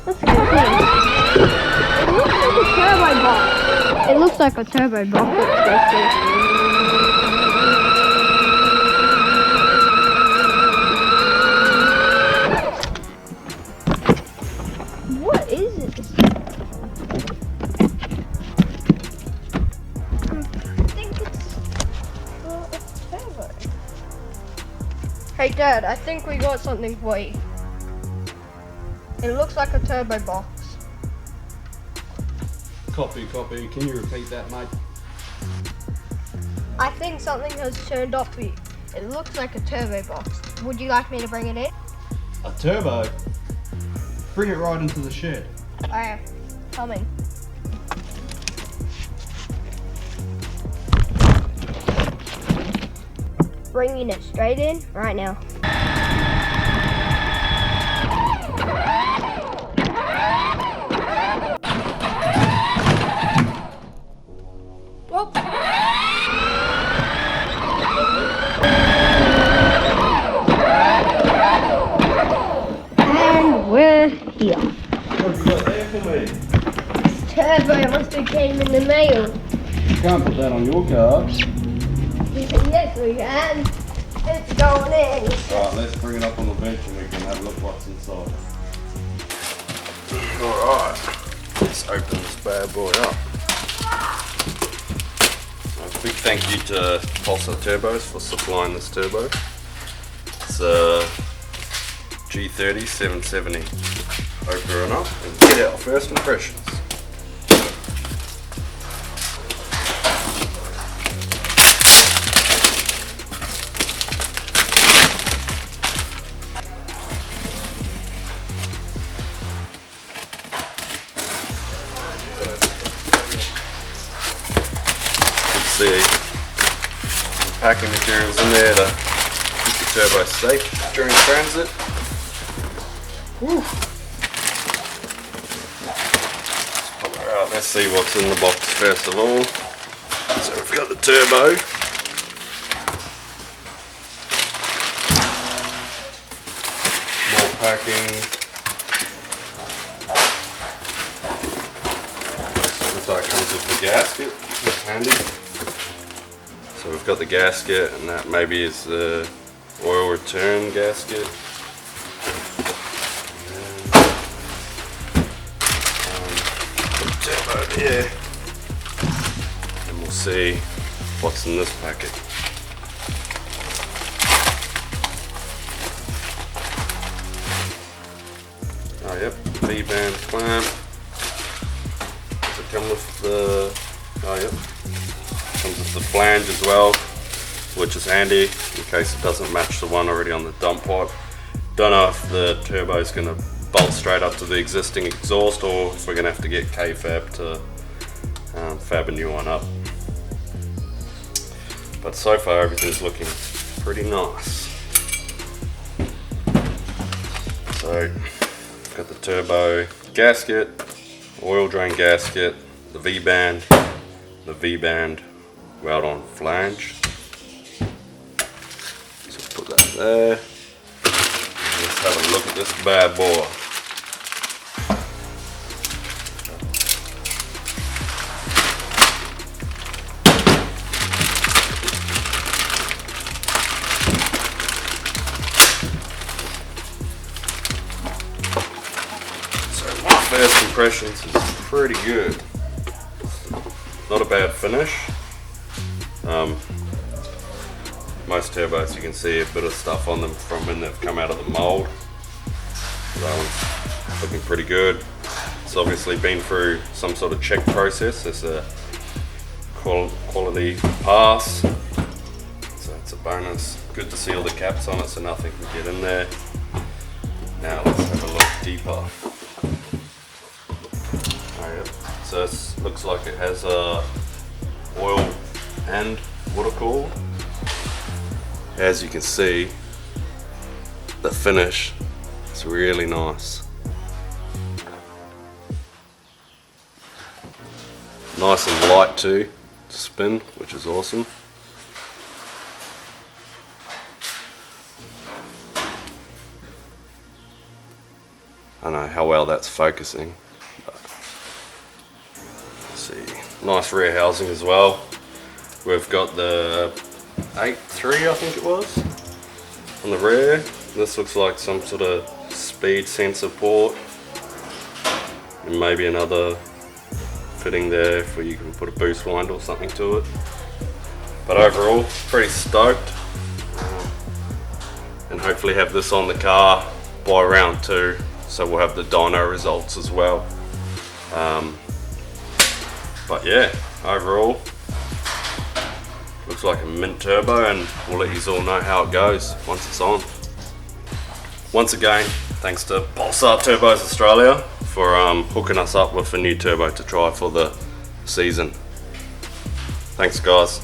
Let's go see. It looks like a turbo box. Let's go see. What is this? I think it's a turbo. Hey Dad, I think we got something for you. It looks like a turbo box. Copy. Can you repeat that, mate? I think something has turned up for you. It looks like a turbo box. Would you like me to bring it in? A turbo? Bring it right into the shed. Alright, coming. Bringing it straight in right now. Whoop. And we're here. What have you got there for me? This turbo must have came in the mail. You can't put that on your car. Yes, we can. It's going in. Alright, let's bring it up on the bench and we can have a look what's inside. Alright, let's open this bad boy up. A big thank you to Pulsar Turbos for supplying this turbo. It's a G30-770. Open it up and get our first impressions. See packing materials in there to keep the turbo safe during transit. Whew. Alright, let's see what's in the box first of all. So we've got the turbo. More packing. Looks like it comes with the gasket. That's handy. So we've got the gasket, and that maybe is the oil return gasket. Put the turbo there, and we'll see what's in this packet. Oh yep, V-band clamp. Does it come with the? Oh yep. Comes with the flange as well, which is handy in case it doesn't match the one already on the dump pipe. Don't know if the turbo is going to bolt straight up to the existing exhaust or if we're going to have to get K-fab to fab a new one up. But so far everything's looking pretty nice. So got the turbo gasket, oil drain gasket, the V-band, weld on flange. So put that there. And let's have a look at this bad boy. So my first impressions is pretty good. Not a bad finish. Most turbos you can see a bit of stuff on them from when they've come out of the mould. That one's looking pretty good. It's obviously been through some sort of check process. It's a quality pass, so it's a bonus. Good to see all the caps on it so nothing can get in there. Now let's have a look deeper. Oh, yep. So this looks like it has a oil and water cooled. As you can see, the finish is really nice. Nice and light too to spin, which is awesome. don't know how well that's focusing. But let's see, nice rear housing as well. We've got the 8.3, I think it was, on the rear. This looks like some sort of speed sensor port, and maybe another fitting there where you can put a boost wind or something to it. But overall, pretty stoked, and hopefully have this on the car by round 2, so we'll have the dyno results as well. But yeah, overall looks like a mint turbo, and we'll let you all know how it goes once it's on. Once again, thanks to Pulsar Turbos Australia for hooking us up with a new turbo to try for the season. Thanks guys.